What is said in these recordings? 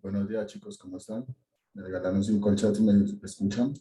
Buenos días, chicos, ¿cómo están? Me regalaron 5 al chat y me escuchan.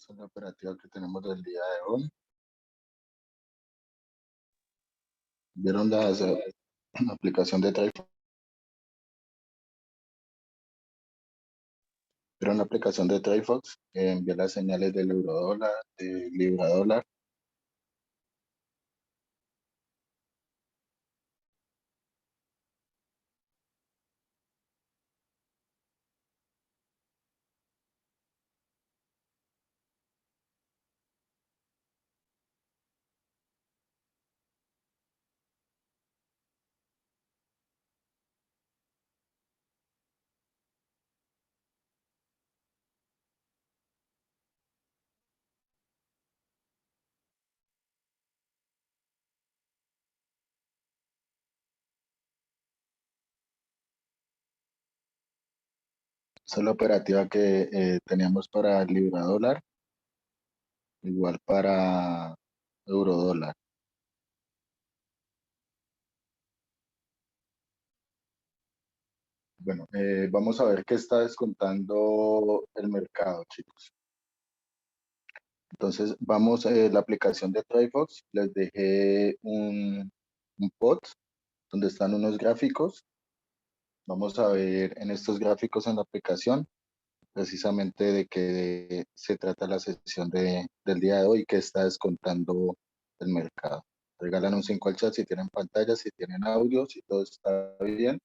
Esa es la operativa que tenemos del día de hoy. ¿Vieron la aplicación de TriFox? ¿Vieron la aplicación de TriFox? Envié las señales del euro dólar, del libra dólar. Esa es la operativa que teníamos para el libra dólar, igual para euro dólar. Bueno, vamos a ver qué está descontando el mercado, chicos. Entonces, vamos a la aplicación de TriFox. Les dejé un post donde están unos gráficos. Vamos a ver en estos gráficos en la aplicación precisamente de qué se trata la sesión del día de hoy, que está descontando el mercado. Regalan un 5 al chat si tienen pantalla, si tienen audio, si todo está bien.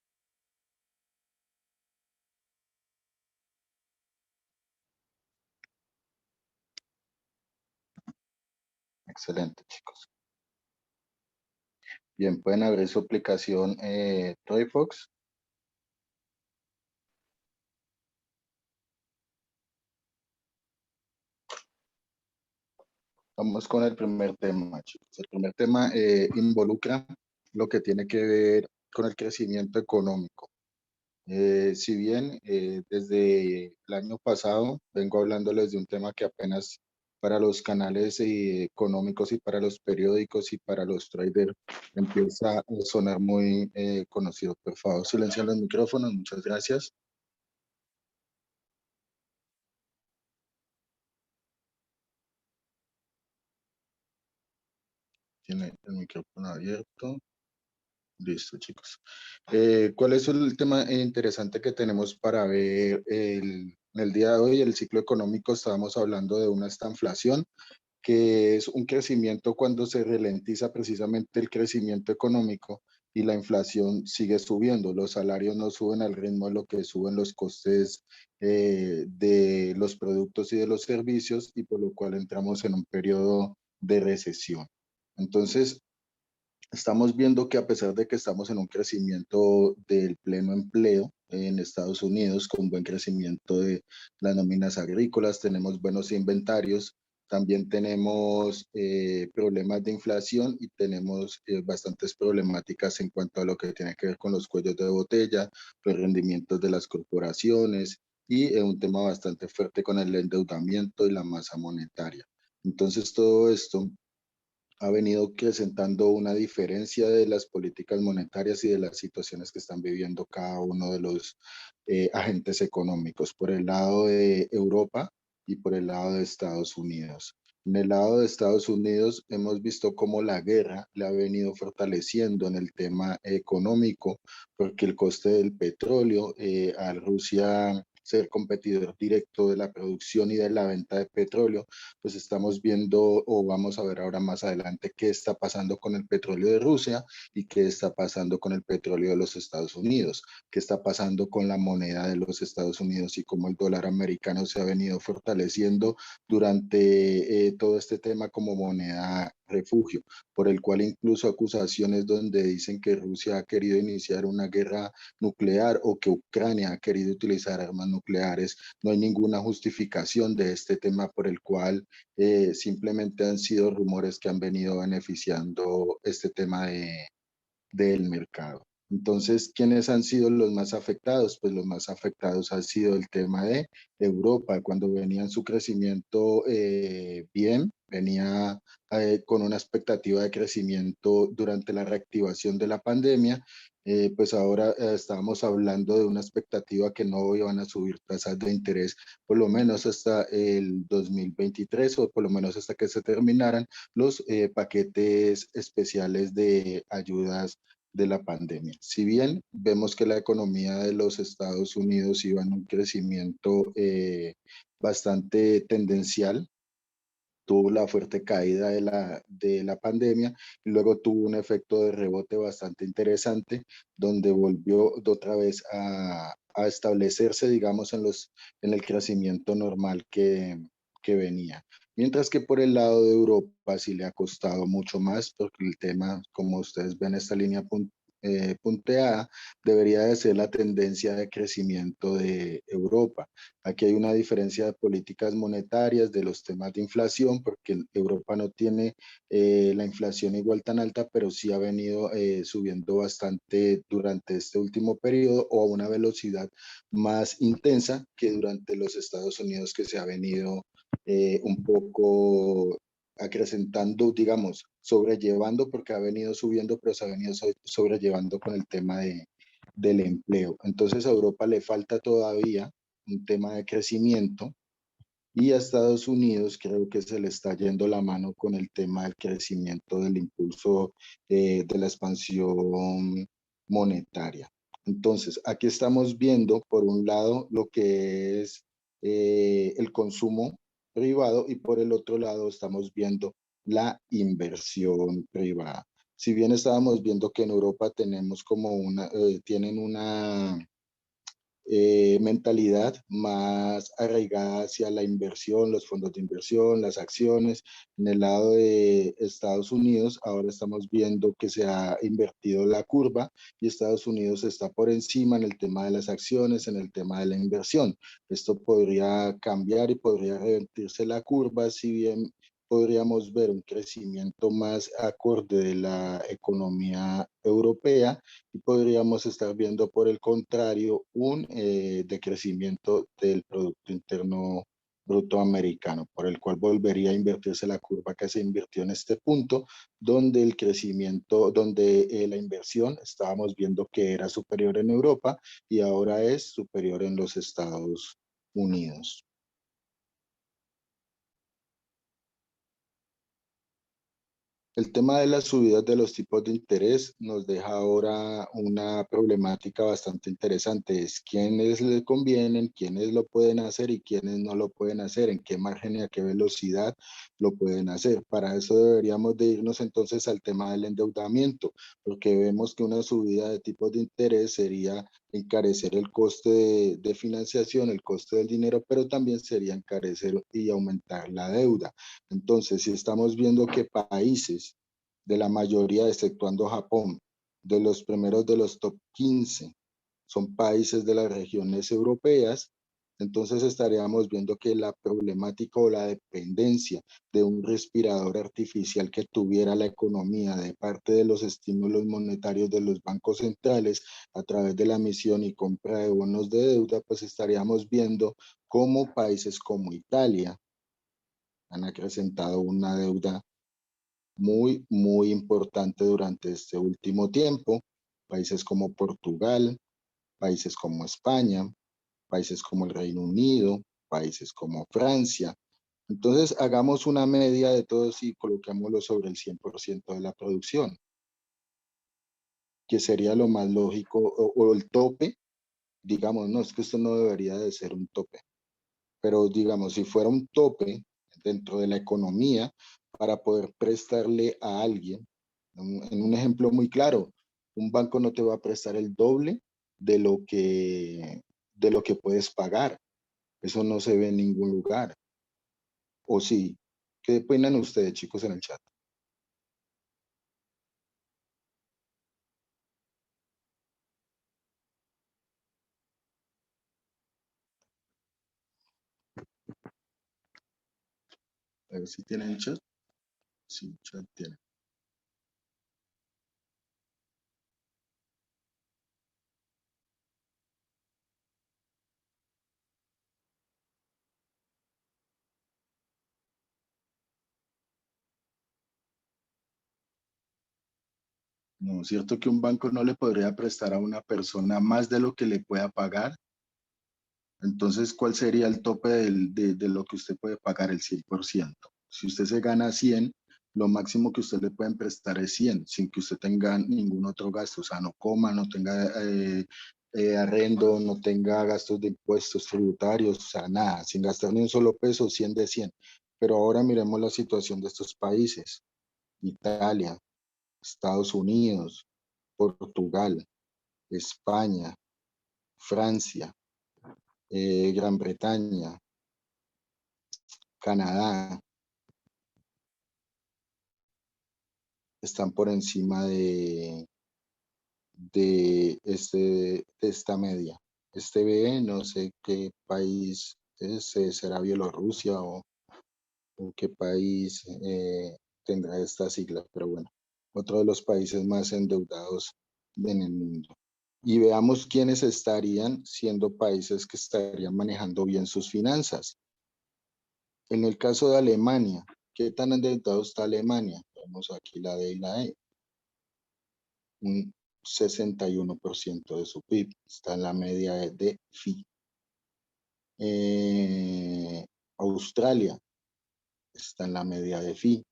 Excelente, chicos. Bien, pueden abrir su aplicación TriFox. Vamos con el primer tema, chicos. El primer tema involucra lo que tiene que ver con el crecimiento económico. Si bien desde el año pasado vengo hablándoles de un tema que apenas para los canales económicos y para los periódicos y para los traders empieza a sonar muy conocido. Por favor, silencian los micrófonos. Muchas gracias. Tiene el micrófono abierto. Listo, chicos. ¿Cuál es el tema interesante que tenemos para ver en el día de hoy? El ciclo económico, estábamos hablando de una estanflación, que es un crecimiento cuando se ralentiza precisamente el crecimiento económico y la inflación sigue subiendo. Los salarios no suben al ritmo de lo que suben los costes de los productos y de los servicios, y por lo cual entramos en un periodo de recesión. Entonces, estamos viendo que a pesar de que estamos en un crecimiento del pleno empleo en Estados Unidos, con buen crecimiento de las nóminas agrícolas, tenemos buenos inventarios, también tenemos problemas de inflación y tenemos bastantes problemáticas en cuanto a lo que tiene que ver con los cuellos de botella, los rendimientos de las corporaciones y un tema bastante fuerte con el endeudamiento y la masa monetaria. Entonces, todo esto ha venido acrecentando una diferencia de las políticas monetarias y de las situaciones que están viviendo cada uno de los agentes económicos, por el lado de Europa y por el lado de Estados Unidos. En el lado de Estados Unidos hemos visto cómo la guerra le ha venido fortaleciendo en el tema económico, porque el coste del petróleo, a Rusia ser competidor directo de la producción y de la venta de petróleo, pues estamos viendo o vamos a ver ahora más adelante qué está pasando con el petróleo de Rusia y qué está pasando con el petróleo de los Estados Unidos, qué está pasando con la moneda de los Estados Unidos y cómo el dólar americano se ha venido fortaleciendo durante todo este tema como moneda refugio, por el cual incluso acusaciones donde dicen que Rusia ha querido iniciar una guerra nuclear o que Ucrania ha querido utilizar armas nucleares. No hay ninguna justificación de este tema por el cual simplemente han sido rumores que han venido beneficiando este tema del mercado. Entonces, ¿quiénes han sido los más afectados? Pues los más afectados ha sido el tema de Europa, cuando venía en su crecimiento bien, venía con una expectativa de crecimiento durante la reactivación de la pandemia, pues ahora estábamos hablando de una expectativa que no iban a subir tasas de interés por lo menos hasta el 2023 o por lo menos hasta que se terminaran los paquetes especiales de ayudas de la pandemia. Si bien vemos que la economía de los Estados Unidos iba en un crecimiento bastante tendencial, tuvo la fuerte caída de la pandemia y luego tuvo un efecto de rebote bastante interesante, donde volvió de otra vez a establecerse, digamos, en el crecimiento normal que venía. Mientras que por el lado de Europa sí le ha costado mucho más, porque el tema, como ustedes ven, esta línea punteada, debería de ser la tendencia de crecimiento de Europa. Aquí hay una diferencia de políticas monetarias, de los temas de inflación, porque Europa no tiene la inflación igual tan alta, pero sí ha venido subiendo bastante durante este último periodo o a una velocidad más intensa que durante los Estados Unidos, que se ha venido un poco acrecentando, digamos, sobrellevando, porque ha venido subiendo, pero se ha venido sobrellevando con el tema del empleo. Entonces a Europa le falta todavía un tema de crecimiento y a Estados Unidos creo que se le está yendo la mano con el tema del crecimiento, del impulso de la expansión monetaria. Entonces, aquí estamos viendo, por un lado, lo que es el consumo privado y por el otro lado estamos viendo la inversión privada. Si bien estábamos viendo que en Europa tenemos como tienen una mentalidad más arraigada hacia la inversión, los fondos de inversión, las acciones. En el lado de Estados Unidos, ahora estamos viendo que se ha invertido la curva y Estados Unidos está por encima en el tema de las acciones, en el tema de la inversión. Esto podría cambiar y podría revertirse la curva, si bien podríamos ver un crecimiento más acorde de la economía europea y podríamos estar viendo por el contrario un decrecimiento del Producto Interno Bruto americano, por el cual volvería a invertirse la curva que se invirtió en este punto, donde el crecimiento, donde la inversión estábamos viendo que era superior en Europa y ahora es superior en los Estados Unidos. El tema de las subidas de los tipos de interés nos deja ahora una problemática bastante interesante. Es quiénes le convienen, quiénes lo pueden hacer y quiénes no lo pueden hacer, en qué margen y a qué velocidad lo pueden hacer. Para eso deberíamos de irnos entonces al tema del endeudamiento, porque vemos que una subida de tipos de interés sería encarecer el coste de financiación, el coste del dinero, pero también sería encarecer y aumentar la deuda. Entonces, si estamos viendo que países de la mayoría, exceptuando Japón, de los primeros de los top 15 son países de las regiones europeas, entonces estaríamos viendo que la problemática o la dependencia de un respirador artificial que tuviera la economía de parte de los estímulos monetarios de los bancos centrales a través de la emisión y compra de bonos de deuda, pues estaríamos viendo cómo países como Italia han acrecentado una deuda muy importante durante este último tiempo. Países como Portugal, países como España, países como el Reino Unido, países como Francia. Entonces, hagamos una media de todos y coloquémoslo sobre el 100% de la producción, que sería lo más lógico, o el tope. Digamos, no, es que esto no debería de ser un tope, pero digamos, si fuera un tope dentro de la economía para poder prestarle a alguien, en un ejemplo muy claro, un banco no te va a prestar el doble de de lo que puedes pagar. Eso no se ve en ningún lugar. ¿O sí? ¿Qué opinan ustedes, chicos, en el chat? A ver si tienen chat. Sí, chat tiene. No, es cierto que un banco no le podría prestar a una persona más de lo que le pueda pagar. Entonces, ¿cuál sería el tope de lo que usted puede pagar? El 100%. Si usted se gana 100, lo máximo que usted le pueden prestar es 100, sin que usted tenga ningún otro gasto. O sea, no coma, no tenga arrendo, no tenga gastos de impuestos tributarios, o sea, nada, sin gastar ni un solo peso, 100 de 100. Pero ahora miremos la situación de estos países: Italia, Estados Unidos, Portugal, España, Francia, Gran Bretaña, Canadá, están por encima de esta media. Este B, no sé qué país es, será Bielorrusia o qué país tendrá esta sigla, pero bueno, otro de los países más endeudados en el mundo. Y veamos quiénes estarían siendo países que estarían manejando bien sus finanzas. En el caso de Alemania, ¿qué tan endeudado está Alemania? Vemos aquí la D y la E. Un 61% de su PIB está en la media de FI. Australia está en la media de FI.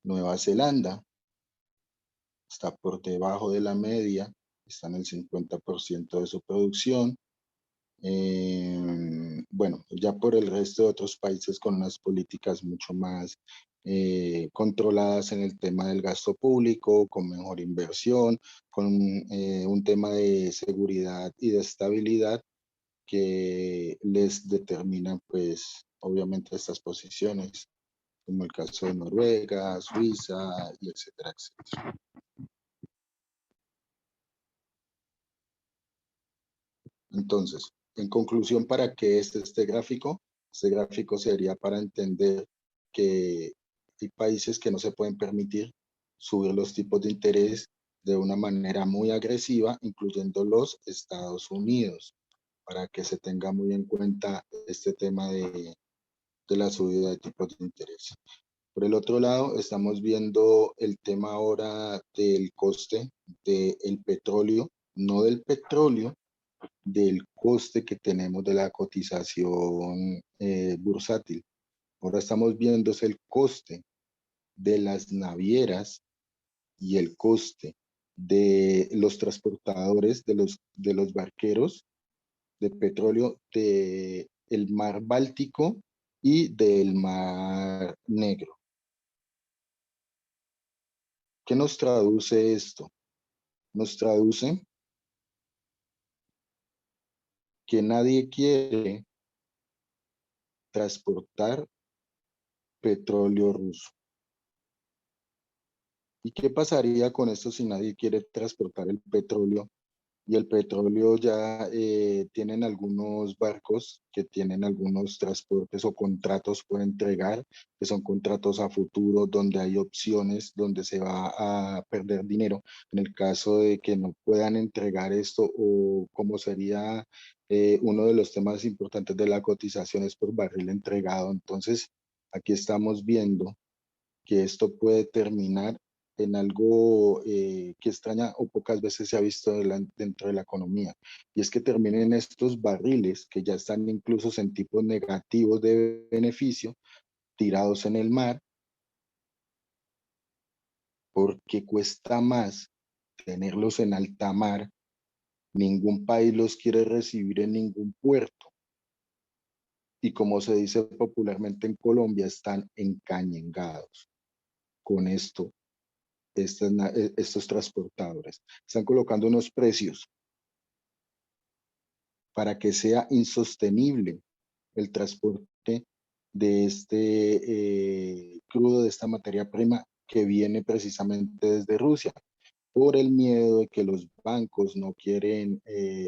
Nueva Zelanda está por debajo de la media, está en el 50% de su producción. Bueno, ya por el resto de otros países con unas políticas mucho más controladas en el tema del gasto público, con mejor inversión, con un tema de seguridad y de estabilidad que les determinan, pues, obviamente estas posiciones, como el caso de Noruega, Suiza, y etcétera, etcétera. Entonces, en conclusión, ¿para qué es este gráfico? Este gráfico sería para entender que hay países que no se pueden permitir subir los tipos de interés de una manera muy agresiva, incluyendo los Estados Unidos, para que se tenga muy en cuenta este tema de la subida de tipos de interés. Por el otro lado, estamos viendo el tema ahora del coste del petróleo, no del petróleo, del coste que tenemos de la cotización bursátil. Ahora estamos viendo el coste de las navieras y el coste de los transportadores, de los barqueros de petróleo del mar Báltico y del mar Negro. ¿Qué nos traduce esto? Nos traduce que nadie quiere transportar petróleo ruso. ¿Y qué pasaría con esto si nadie quiere transportar el petróleo? Y el petróleo ya tienen algunos barcos que tienen algunos transportes o contratos por entregar, que son contratos a futuro donde hay opciones, donde se va a perder dinero en el caso de que no puedan entregar esto, o como sería uno de los temas importantes de la cotización es por barril entregado. Entonces, aquí estamos viendo que esto puede terminar en algo que extraña o pocas veces se ha visto dentro de la economía, y es que terminen estos barriles que ya están incluso en tipos negativos de beneficio, tirados en el mar, porque cuesta más tenerlos en alta mar. Ningún país los quiere recibir en ningún puerto. Y como se dice popularmente en Colombia, están encañengados con esto. Estos transportadores están colocando unos precios para que sea insostenible el transporte de crudo, de esta materia prima que viene precisamente desde Rusia, por el miedo de que los bancos no quieren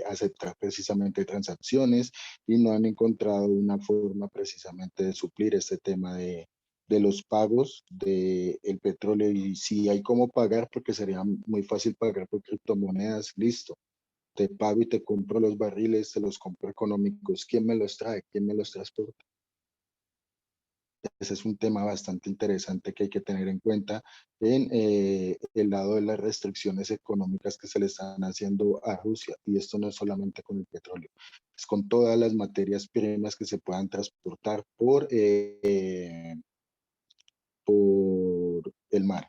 aceptar precisamente transacciones y no han encontrado una forma precisamente de suplir este tema de los pagos del petróleo. Y si hay cómo pagar, porque sería muy fácil pagar por criptomonedas, listo. Te pago y te compro los barriles, te los compro económicos. ¿Quién me los trae? ¿Quién me los transporta? Ese es un tema bastante interesante que hay que tener en cuenta en el lado de las restricciones económicas que se le están haciendo a Rusia. Y esto no es solamente con el petróleo, es con todas las materias primas que se puedan transportar por el mar.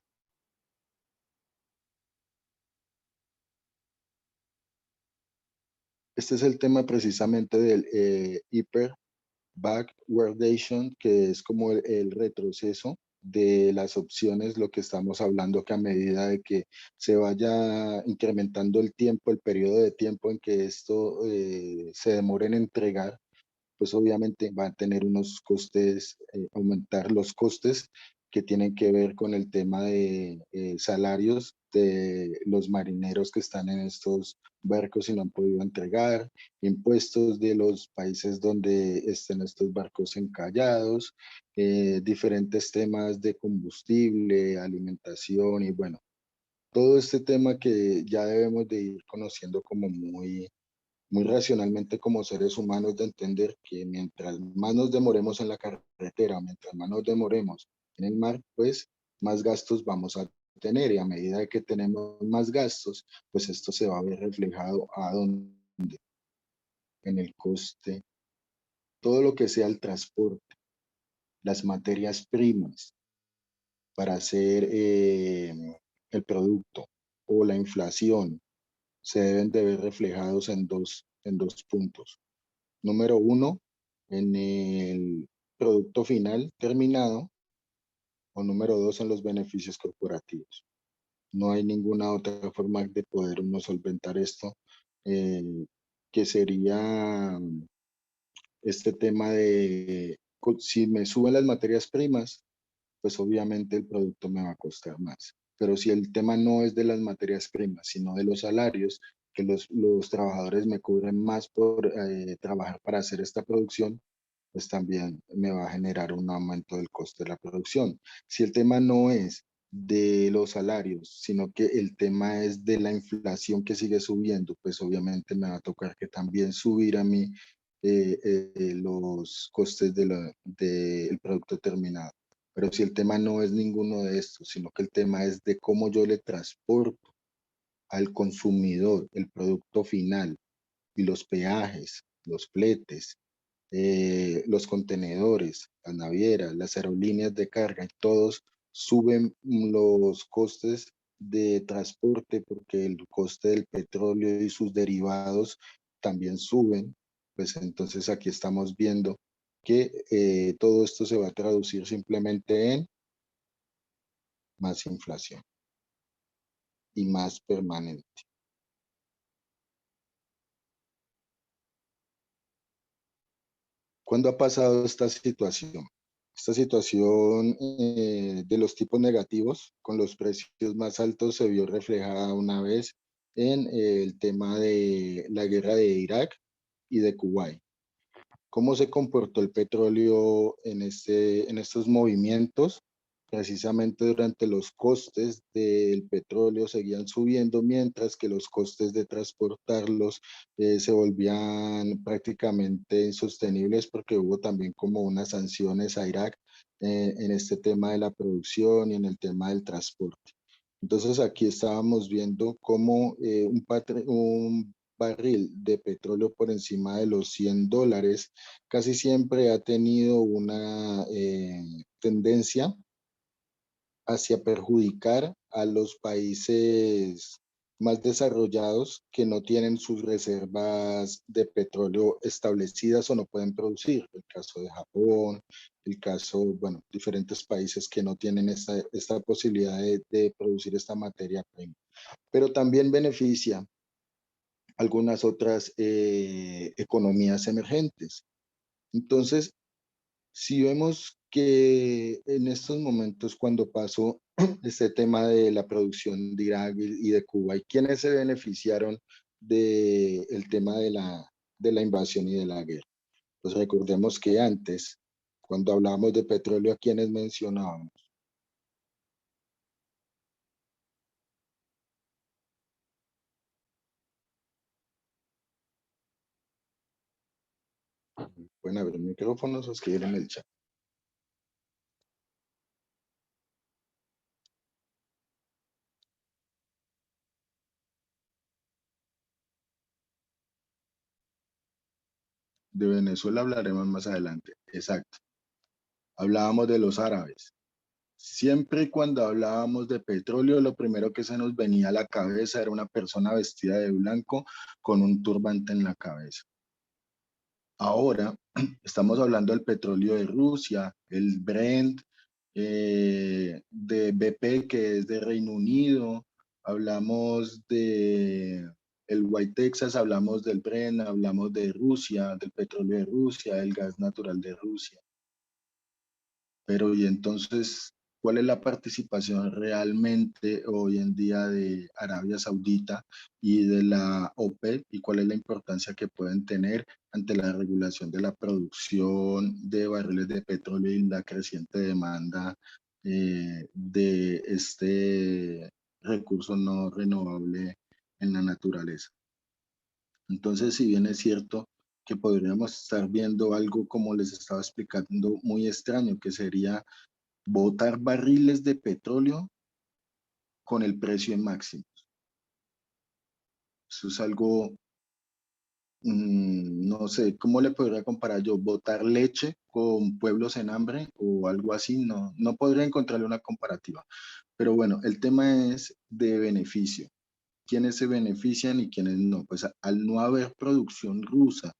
Este es el tema precisamente del hiper backwardation, que es como el retroceso de las opciones, lo que estamos hablando, que a medida de que se vaya incrementando el tiempo, el periodo de tiempo en que esto se demore en entregar, pues obviamente va a tener unos costes, aumentar los costes que tienen que ver con el tema de salarios de los marineros que están en estos barcos y no han podido entregar, impuestos de los países donde estén estos barcos encallados, diferentes temas de combustible, alimentación y bueno, todo este tema que ya debemos de ir conociendo como muy racionalmente como seres humanos, de entender que mientras más nos demoremos en la carretera, mientras más nos demoremos en el mar, pues más gastos vamos a tener, y a medida que tenemos más gastos, pues esto se va a ver reflejado a dónde, en el coste, todo lo que sea el transporte, las materias primas para hacer el producto o la inflación se deben de ver reflejados en dos puntos. Número uno, en el producto final terminado, o número dos, en los beneficios corporativos. No hay ninguna otra forma de poder uno solventar esto, eh, que sería este tema de si me suben las materias primas, pues obviamente el producto me va a costar más. Pero si el tema no es de las materias primas, sino de los salarios, que los trabajadores me cubren más por trabajar para hacer esta producción, pues también me va a generar un aumento del coste de la producción. Si el tema no es de los salarios, sino que el tema es de la inflación que sigue subiendo, pues obviamente me va a tocar que también subir a mí los costes del producto terminado. Pero si el tema no es ninguno de estos, sino que el tema es de cómo yo le transporto al consumidor el producto final y los peajes, los fletes, los contenedores, las navieras, las aerolíneas de carga, y todos suben los costes de transporte porque el coste del petróleo y sus derivados también suben, pues entonces aquí estamos viendo que todo esto se va a traducir simplemente en más inflación y más permanente. ¿Cuándo ha pasado esta situación? Esta situación de los tipos negativos con los precios más altos se vio reflejada una vez en el tema de la guerra de Irak y de Kuwait. ¿Cómo se comportó el petróleo en estos movimientos? precisamente durante los costes del petróleo seguían subiendo, mientras que los costes de transportarlos se volvían prácticamente insostenibles porque hubo también como unas sanciones a Irak en este tema de la producción y en el tema del transporte. Entonces aquí estábamos viendo cómo un barril de petróleo por encima de los $100 casi siempre ha tenido una tendencia hacia perjudicar a los países más desarrollados que no tienen sus reservas de petróleo establecidas o no pueden producir. El caso de Japón, el caso, bueno, diferentes países que no tienen esta posibilidad de producir esta materia prima. Pero también beneficia algunas otras economías emergentes. Entonces, si vemos que en estos momentos cuando pasó este tema de la producción de Irak y de Cuba, ¿y quiénes se beneficiaron del tema de la invasión y de la guerra? Pues recordemos que antes, cuando hablábamos de petróleo, ¿a quiénes mencionábamos? Pueden abrir micrófonos o escribir en el chat. De Venezuela hablaremos más adelante. Exacto. Hablábamos de los árabes. Siempre cuando hablábamos de petróleo, lo primero que se nos venía a la cabeza era una persona vestida de blanco con un turbante en la cabeza. Ahora estamos hablando del petróleo de Rusia, el Brent, de BP, que es de Reino Unido, hablamos de el White Texas, hablamos del Brent, hablamos de Rusia, del petróleo de Rusia, del gas natural de Rusia. Pero y entonces, ¿cuál es la participación realmente hoy en día de Arabia Saudita y de la OPEP y cuál es la importancia que pueden tener ante la regulación de la producción de barriles de petróleo y la creciente demanda de este recurso no renovable en la naturaleza? Entonces, si bien es cierto que podríamos estar viendo algo como les estaba explicando muy extraño, que sería botar barriles de petróleo con el precio en máximo. Eso es algo, no sé, ¿cómo le podría comparar yo? Botar leche con pueblos en hambre o algo así, no, no podría encontrarle una comparativa. Pero bueno, el tema es de beneficio. ¿Quiénes se benefician y quiénes no? Pues al no haber producción rusa,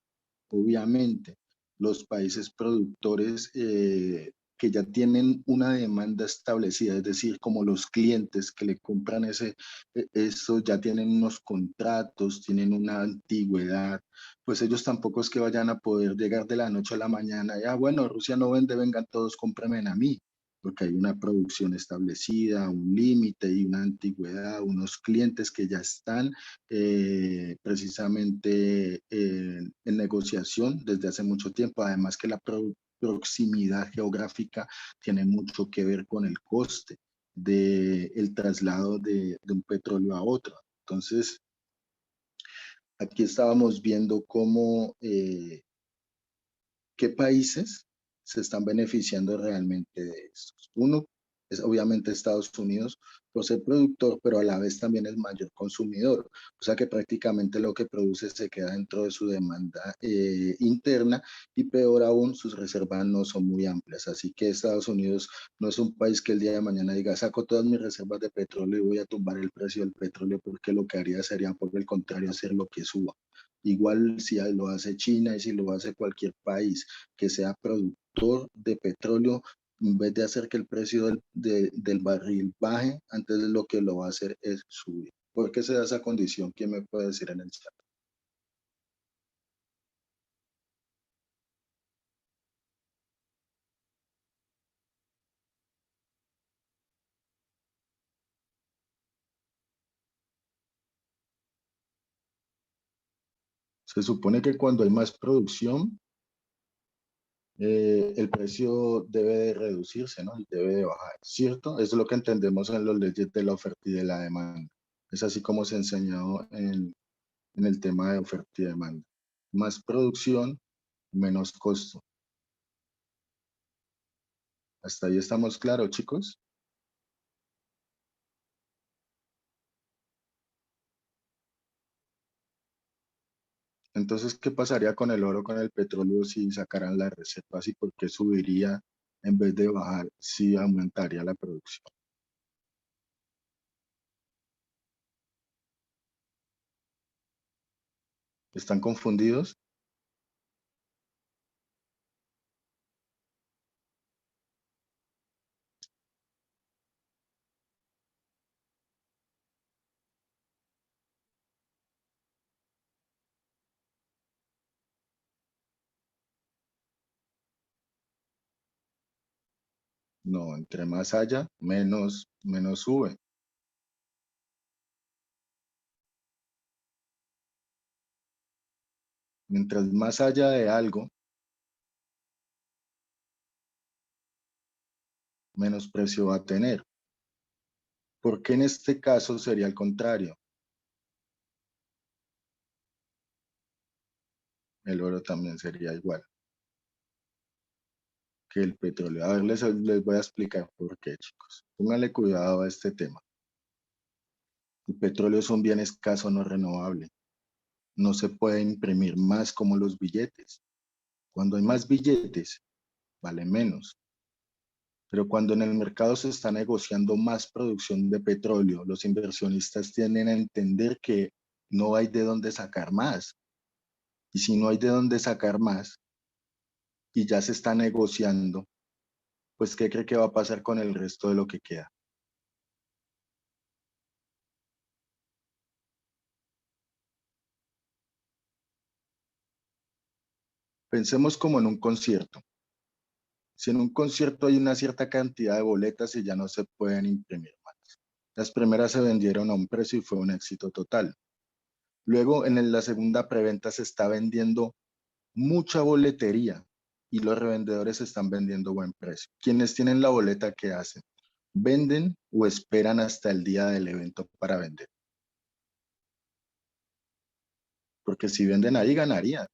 obviamente, los países productores que ya tienen una demanda establecida, es decir, como los clientes que le compran eso, ya tienen unos contratos, tienen una antigüedad, pues ellos tampoco es que vayan a poder llegar de la noche a la mañana, ya bueno, Rusia no vende, vengan todos, cómprenme a mí, porque hay una producción establecida, un límite y una antigüedad, unos clientes que ya están precisamente en negociación desde hace mucho tiempo. Además que la proximidad geográfica tiene mucho que ver con el coste del traslado de un petróleo a otro. Entonces, aquí estábamos viendo cómo qué países se están beneficiando realmente de esto. Uno es obviamente Estados Unidos por ser productor, pero a la vez también es mayor consumidor. O sea que prácticamente lo que produce se queda dentro de su demanda interna y peor aún, sus reservas no son muy amplias. Así que Estados Unidos no es un país que el día de mañana diga, saco todas mis reservas de petróleo y voy a tumbar el precio del petróleo, porque lo que haría sería, por el contrario, hacer lo que suba. Igual si lo hace China y si lo hace cualquier país que sea productor de petróleo, en vez de hacer que el precio del barril baje, antes lo que lo va a hacer es subir. ¿Por qué se da esa condición? ¿Quién me puede decir en el chat? Se supone que cuando hay más producción, el precio debe de reducirse, ¿no? Y debe de bajar, ¿cierto? Eso es lo que entendemos en las leyes de la oferta y de la demanda. Es así como se ha enseñado en el tema de oferta y demanda. Más producción, menos costo. ¿Hasta ahí estamos claros, chicos? Entonces, ¿qué pasaría con el oro, con el petróleo si sacaran las reservas y por qué subiría en vez de bajar si aumentaría la producción? ¿Están confundidos? No, entre más haya, menos sube. Mientras más haya de algo, menos precio va a tener. ¿Por qué en este caso sería el contrario? El oro también sería igual que el petróleo. A ver, les voy a explicar por qué, chicos. Pónganle cuidado a este tema. El petróleo es un bien escaso no renovable. No se puede imprimir más como los billetes. Cuando hay más billetes, vale menos. Pero cuando en el mercado se está negociando más producción de petróleo, los inversionistas tienden a entender que no hay de dónde sacar más. Y si no hay de dónde sacar más y ya se está negociando, pues ¿qué cree que va a pasar con el resto de lo que queda? Pensemos como en un concierto. Si en un concierto hay una cierta cantidad de boletas y ya no se pueden imprimir más. Las primeras se vendieron a un precio y fue un éxito total. Luego, la segunda preventa se está vendiendo mucha boletería y los revendedores están vendiendo a buen precio. Quienes tienen la boleta, ¿qué hacen? ¿Venden o esperan hasta el día del evento para vender? Porque si venden ahí, ganarían.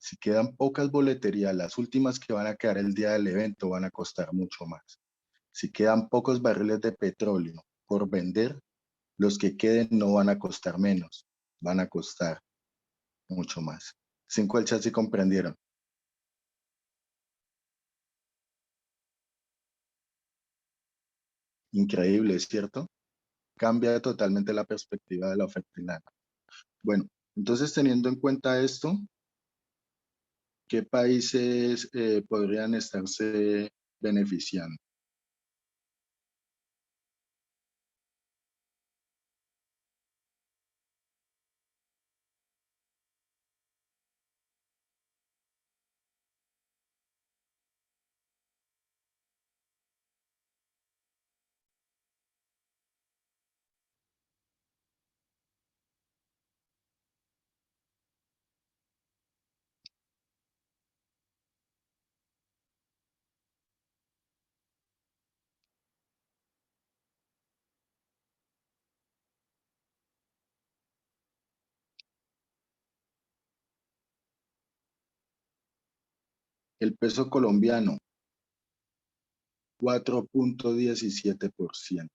Si quedan pocas boleterías, las últimas que van a quedar el día del evento van a costar mucho más. Si quedan pocos barriles de petróleo por vender, los que queden no van a costar menos, van a costar mucho más. Cinco del chat si comprendieron. Increíble, ¿cierto? Cambia totalmente la perspectiva de la oferta y la demanda. Bueno, entonces teniendo en cuenta esto, ¿qué países podrían estarse beneficiando? El peso colombiano, 4,17%.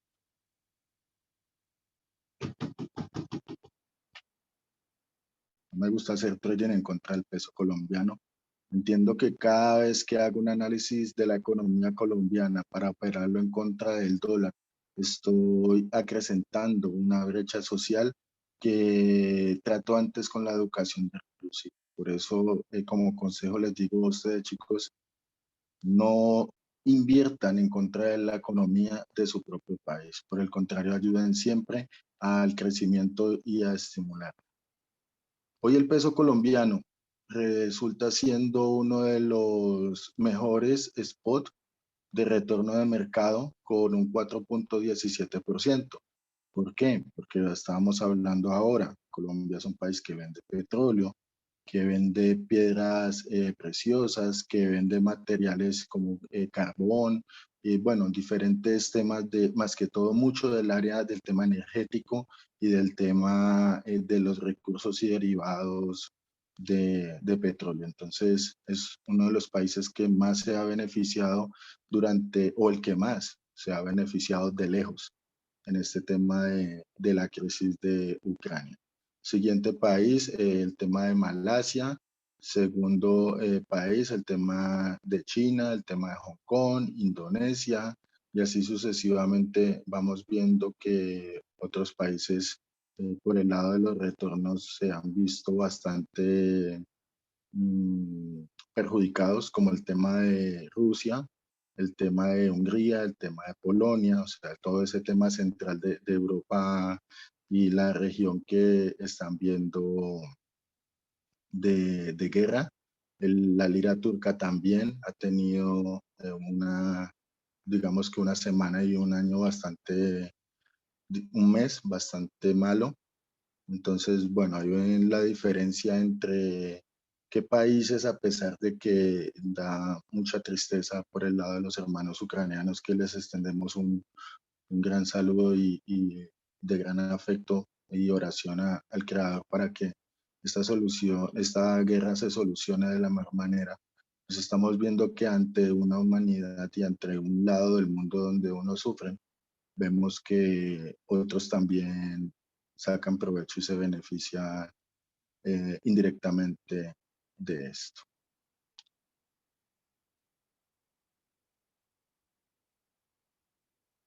No me gusta hacer trading en contra del peso colombiano. Entiendo que cada vez que hago un análisis de la economía colombiana para operarlo en contra del dólar, estoy acrecentando una brecha social que trato antes con la educación de reducir. Por eso, como consejo les digo a ustedes, chicos, no inviertan en contra de la economía de su propio país. Por el contrario, ayuden siempre al crecimiento y a estimular. Hoy el peso colombiano resulta siendo uno de los mejores spots de retorno de mercado con un 4,17%. ¿Por qué? Porque lo estábamos hablando ahora. Colombia es un país que vende petróleo, que vende piedras preciosas, que vende materiales como carbón, y bueno, diferentes temas de, más que todo, mucho del área del tema energético y del tema de los recursos y derivados de petróleo. Entonces, es uno de los países que más se ha beneficiado durante, o el que más se ha beneficiado de lejos en este tema de la crisis de Ucrania. Siguiente país, el tema de Malasia. Segundo país, el tema de China, el tema de Hong Kong, Indonesia, y así sucesivamente vamos viendo que otros países por el lado de los retornos se han visto bastante mm, perjudicados, como el tema de Rusia, el tema de Hungría, el tema de Polonia, o sea, todo ese tema central de Europa y la región que están viendo de guerra. La lira turca también ha tenido una, digamos que una semana y un año bastante, un mes bastante malo. Entonces, bueno, ahí ven la diferencia entre qué países, a pesar de que da mucha tristeza por el lado de los hermanos ucranianos, que les extendemos un gran saludo y de gran afecto y oración al Creador para que esta solución, esta guerra se solucione de la mejor manera. Pues estamos viendo que ante una humanidad y ante un lado del mundo donde uno sufre, vemos que otros también sacan provecho y se benefician indirectamente de esto.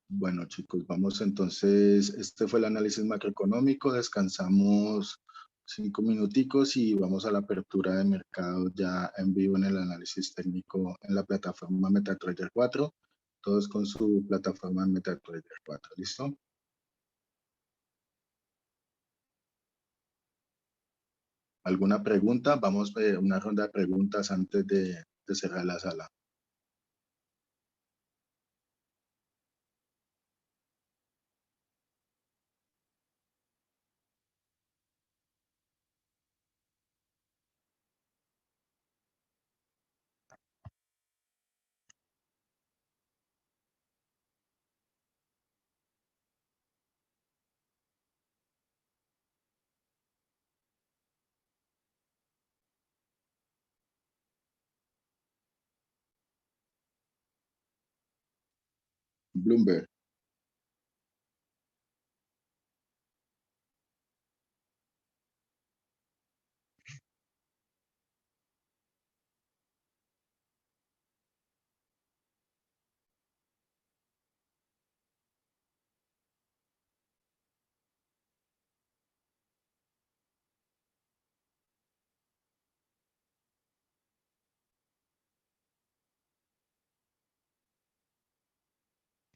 Bueno, chicos, vamos entonces, este fue el análisis macroeconómico, descansamos 5 minuticos y vamos a la apertura de mercado ya en vivo en el análisis técnico en la plataforma MetaTrader 4, todos con su plataforma MetaTrader 4, ¿listo? ¿Alguna pregunta? Vamos a una ronda de preguntas antes de cerrar la sala. Bloomberg.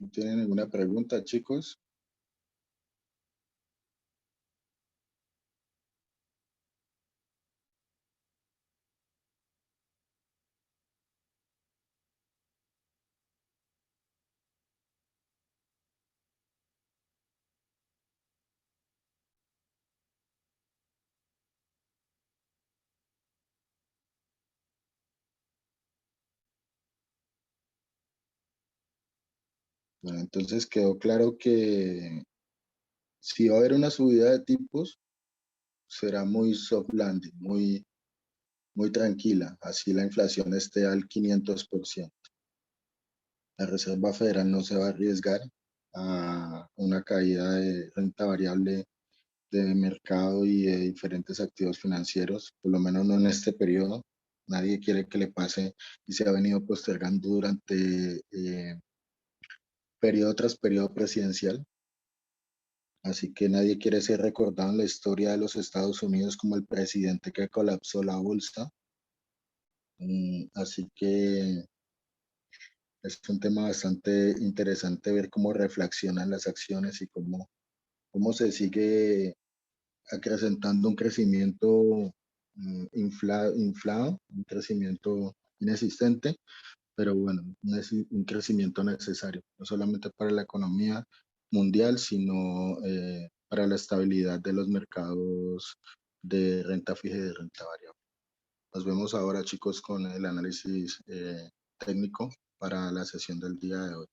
¿No tienen ninguna pregunta, chicos? Bueno, entonces quedó claro que si va a haber una subida de tipos, será muy soft landing, muy tranquila, así la inflación esté al 500%. La Reserva Federal no se va a arriesgar a una caída de renta variable de mercado y de diferentes activos financieros, por lo menos no en este periodo. Nadie quiere que le pase y se ha venido postergando durante periodo tras periodo presidencial. Así que nadie quiere ser recordado en la historia de los Estados Unidos como el presidente que colapsó la bolsa. Así que es un tema bastante interesante ver cómo reflexionan las acciones y cómo se sigue acrecentando un crecimiento inflado, un crecimiento inexistente, pero bueno, un crecimiento necesario, no solamente para la economía mundial, sino para la estabilidad de los mercados de renta fija y de renta variable. Nos vemos ahora, chicos, con el análisis técnico para la sesión del día de hoy.